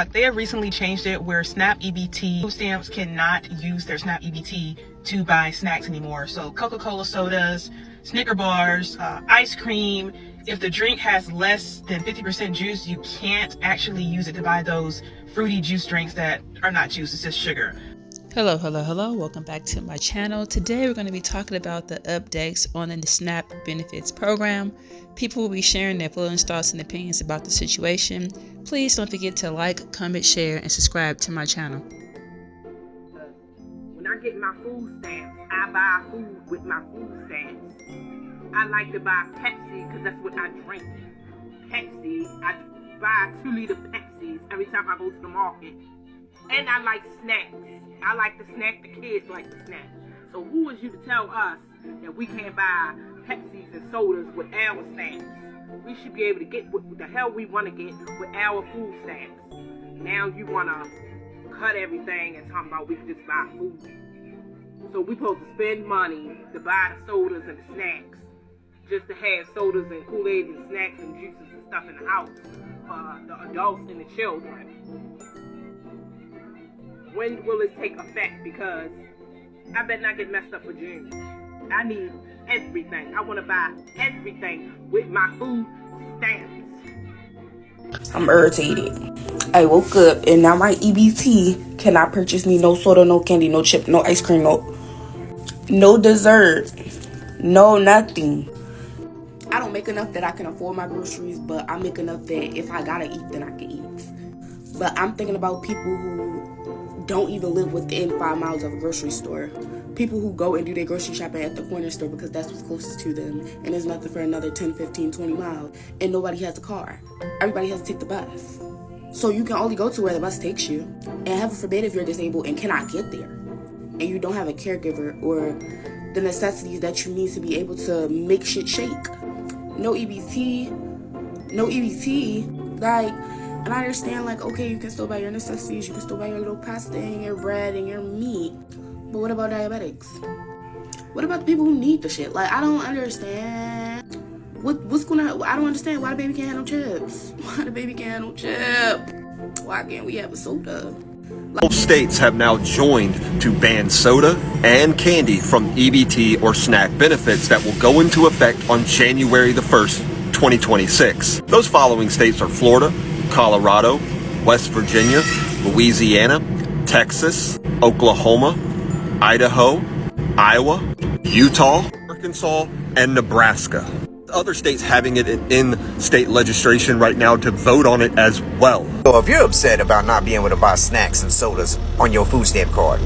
They have recently changed it where SNAP EBT food stamps cannot use their SNAP EBT to buy snacks anymore. So Coca-Cola sodas, Snicker bars, ice cream. If the drink has less than 50% juice, you can't actually use it to buy those fruity juice drinks that are not juice, it's just sugar. Hello, welcome back to my channel. Today we're going to be talking about the updates on the SNAP benefits program. People will be sharing their feelings, thoughts, and opinions about the situation. Please don't forget to like, comment, share, and subscribe to my channel. When I get my food stamps, I buy food with my food stamps. I like to buy Pepsi because that's what I drink. Pepsi, I buy 2-liter Pepsis every time I go to the market. And I like snacks. I like to snack, the kids like to snack. So who is you to tell us that we can't buy Pepsis and sodas with our stamps? We should be able to get what the hell we want to get with our food stamps. Now you want to cut everything and talk about we can just buy food. So we supposed to spend money to buy the sodas and the snacks, just to have sodas and Kool-Aid and snacks and juices and stuff in the house for the adults and the children. When will it take effect? Because I better not get messed up for June. I need everything. I want to buy everything with my food stamps. I'm irritated. I woke up and now my EBT cannot purchase me no soda, no candy, no chip, no ice cream, no dessert, no nothing. I don't make enough that I can afford my groceries, but I make enough that if I gotta eat, then I can eat. But I'm thinking about people who don't even live within 5 miles of a grocery store. People who go and do their grocery shopping at the corner store because that's what's closest to them, and there's nothing for another 10, 15, 20 miles, and nobody has a car. Everybody has to take the bus. So you can only go to where the bus takes you. And heaven forbid if you're disabled and cannot get there, and you don't have a caregiver or the necessities that you need to be able to make shit shake. No EBT. And I understand, like, okay, you can still buy your necessities, you can still buy your little pasta and your bread and your meat, but what about diabetics? What about the people who need the shit? Like, I don't understand. I don't understand why the baby can't have no chips. Why the baby can't have no chip? Why can't we have a soda? Both states have now joined to ban soda and candy from EBT or SNAP benefits that will go into effect on January the 1st, 2026. Those following states are Florida, Colorado, West Virginia, Louisiana, Texas, Oklahoma, Idaho, Iowa, Utah, Arkansas, and Nebraska. Other states having it in state legislation right now to vote on it as well. So if you're upset about not being able to buy snacks and sodas on your food stamp card,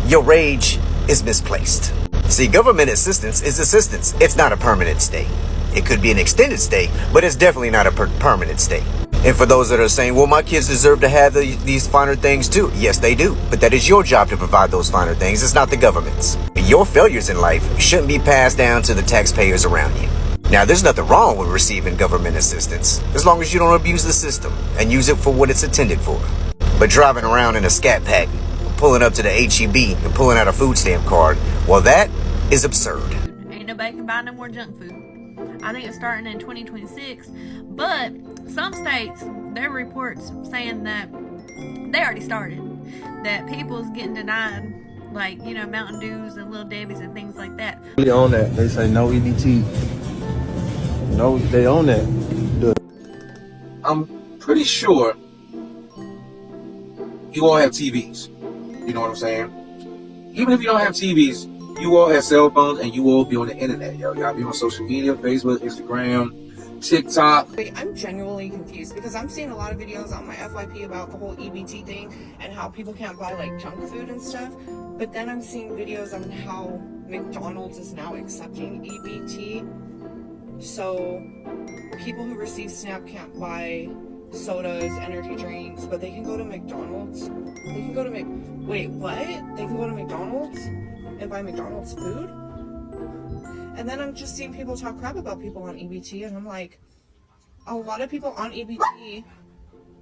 your rage is misplaced. See, government assistance is assistance. It's not a permanent stay. It could be an extended stay, but it's definitely not a permanent stay. And for those that are saying, well, my kids deserve to have these finer things too. Yes, they do. But that is your job to provide those finer things. It's not the government's. Your failures in life shouldn't be passed down to the taxpayers around you. Now, there's nothing wrong with receiving government assistance, as long as you don't abuse the system and use it for what it's intended for. But driving around in a scat pack, pulling up to the HEB and pulling out a food stamp card, well, that is absurd. Ain't nobody can buy no more junk food. I think it's starting in 2026, but some states, their reports saying that they already started, that people's getting denied, like, you know, Mountain Dews and Little Debbie's and things like that. Really on that. They say no EBT. No, they own that. I'm pretty sure you all have TVs. You know what I'm saying? Even if you don't have TVs, you all have cell phones and you all be on the internet, yo. Y'all be on social media, Facebook, Instagram, TikTok. I'm genuinely confused because I'm seeing a lot of videos on my FYP about the whole EBT thing and how people can't buy like junk food and stuff. But then I'm seeing videos on how McDonald's is now accepting EBT. So people who receive SNAP can't buy sodas, energy drinks, but they can go to McDonald's. They can go to Wait, what? They can go to McDonald's and buy McDonald's food? And then I'm just seeing people talk crap about people on EBT, and I'm like, a lot of people on EBT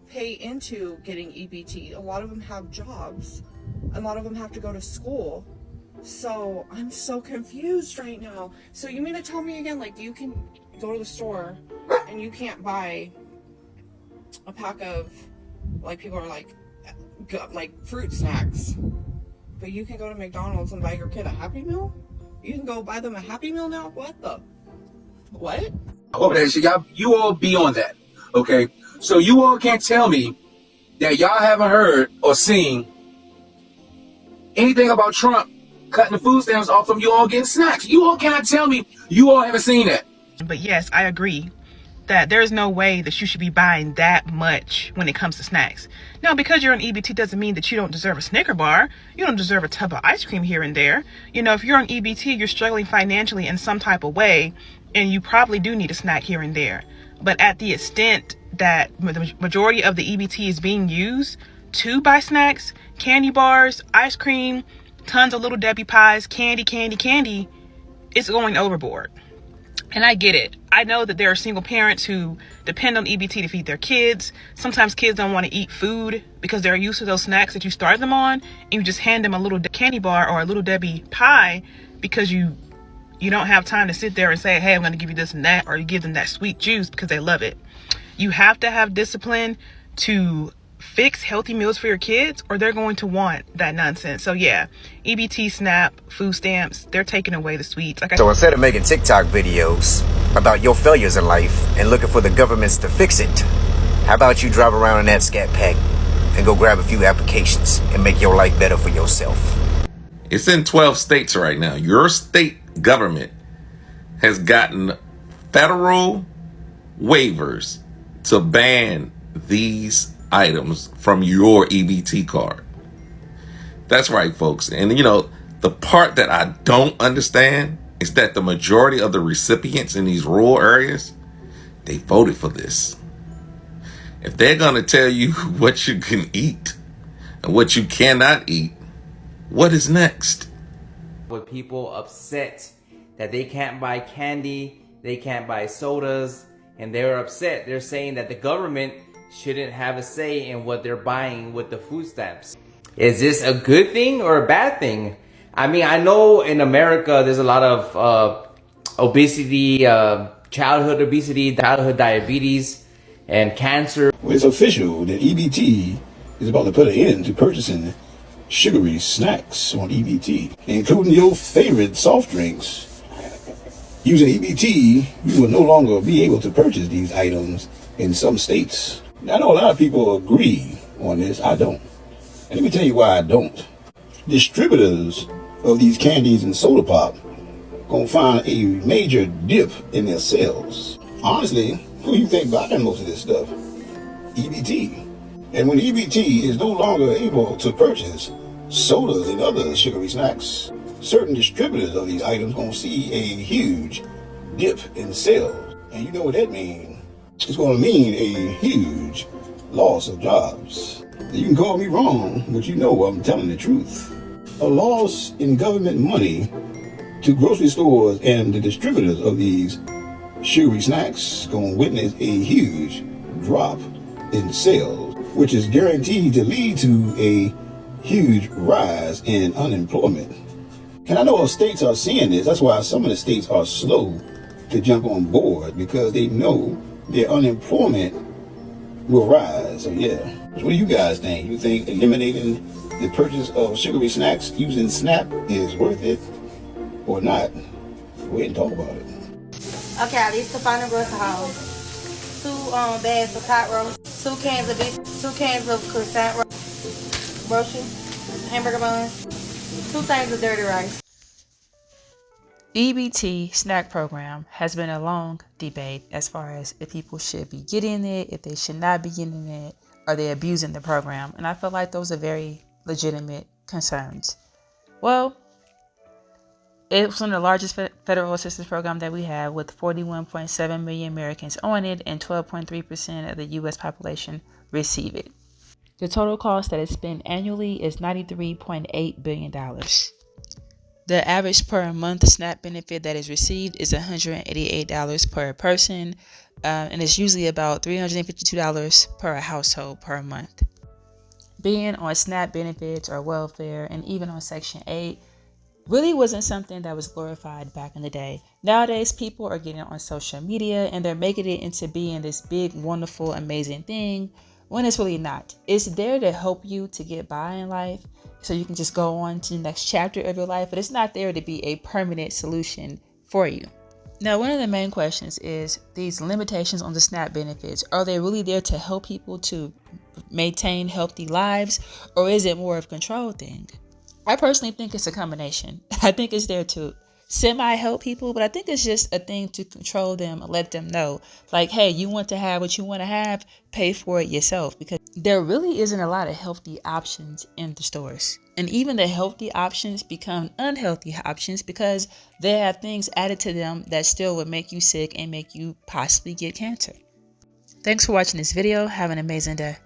pay into getting EBT. A lot of them have jobs. A lot of them have to go to school. So I'm so confused right now. So you mean to tell me again, like, you can go to the store and you can't buy a pack of Like people are like fruit snacks. But you can go to McDonald's and buy your kid a Happy Meal? You can go buy them a Happy Meal now? What? Okay, so you all be on that. Okay? So you all can't tell me that y'all haven't heard or seen anything about Trump cutting the food stamps off from you all getting snacks. You all cannot tell me you all haven't seen that. But yes, I agree that there's no way that you should be buying that much when it comes to snacks. Now, because you're on EBT doesn't mean that you don't deserve a Snicker bar. You don't deserve a tub of ice cream here and there. You know, if you're on EBT, you're struggling financially in some type of way, and you probably do need a snack here and there. But at the extent that the majority of the EBT is being used to buy snacks, candy bars, ice cream, tons of Little Debbie pies, candy, it's going overboard. And I get it. I know that there are single parents who depend on EBT to feed their kids. Sometimes kids don't want to eat food because they're used to those snacks that you started them on, and you just hand them a little candy bar or a Little Debbie pie because you don't have time to sit there and say, hey, I'm going to give you this and that, or you give them that sweet juice because they love it. You have to have discipline to fix healthy meals for your kids, or they're going to want that nonsense. So yeah, EBT, SNAP, food stamps, they're taking away the sweets. So instead of making TikTok videos about your failures in life and looking for the governments to fix it, how about you drive around in that scat pack and go grab a few applications and make your life better for yourself? It's in 12 states right now. Your state government has gotten federal waivers to ban these items from your EBT card. That's right, folks. And you know, the part that I don't understand is that the majority of the recipients in these rural areas, they voted for this. If they're going to tell you what you can eat and what you cannot eat, what is next? With people upset that they can't buy candy, they can't buy sodas, and they're upset. They're saying that the government shouldn't have a say in what they're buying with the food stamps. Is this a good thing or a bad thing? I mean, I know in America there's a lot of obesity, childhood obesity, childhood diabetes, and cancer. Well, it's official that EBT is about to put an end to purchasing sugary snacks on EBT, including your favorite soft drinks. Using EBT, you will no longer be able to purchase these items in some states. I know a lot of people agree on this. I don't. And let me tell you why I don't. Distributors of these candies and soda pop gonna find a major dip in their sales. Honestly, who do you think buying most of this stuff? EBT. And when EBT is no longer able to purchase sodas and other sugary snacks, certain distributors of these items gonna see a huge dip in sales. And you know what that means? It's gonna mean a huge loss of jobs. You can call me wrong, but you know I'm telling the truth. A loss in government money to grocery stores and the distributors of these sugary snacks gonna witness a huge drop in sales, which is guaranteed to lead to a huge rise in unemployment. And I know states are seeing this. That's why some of the states are slow to jump on board, because they know their unemployment will rise. So yeah, so what do you guys think? You think eliminating the purchase of sugary snacks using SNAP is worth it or not? Go ahead and talk about it. Okay, at least to find a grocery house. 2 bags of pot roast, 2 cans of croissant roast, hamburger buns, 2 things of dirty rice. EBT snack program has been a long debate as far as if people should be getting it, if they should not be getting it, are they abusing the program? And I feel like those are very legitimate concerns. Well, it's one of the largest federal assistance program that we have, with 41.7 million Americans on it and 12.3% of the U.S. population receive it. The total cost that is spent annually is $93.8 billion. The average per month SNAP benefit that is received is $188 per person, and it's usually about $352 per household per month. Being on SNAP benefits or welfare and even on Section 8 really wasn't something that was glorified back in the day. Nowadays, people are getting on social media and they're making it into being this big, wonderful, amazing thing. when it's really not. It's there to help you to get by in life so you can just go on to the next chapter of your life, but it's not there to be a permanent solution for you. Now, one of the main questions is these limitations on the SNAP benefits. Are they really there to help people to maintain healthy lives, or is it more of a control thing? I personally think it's a combination. I think it's there to semi-help people, but I think it's just a thing to control them and let them know, like, hey, you want to have what you want to have, pay for it yourself, because there really isn't a lot of healthy options in the stores. And even the healthy options become unhealthy options because they have things added to them that still would make you sick and make you possibly get cancer. Thanks for watching this video. Have an amazing day.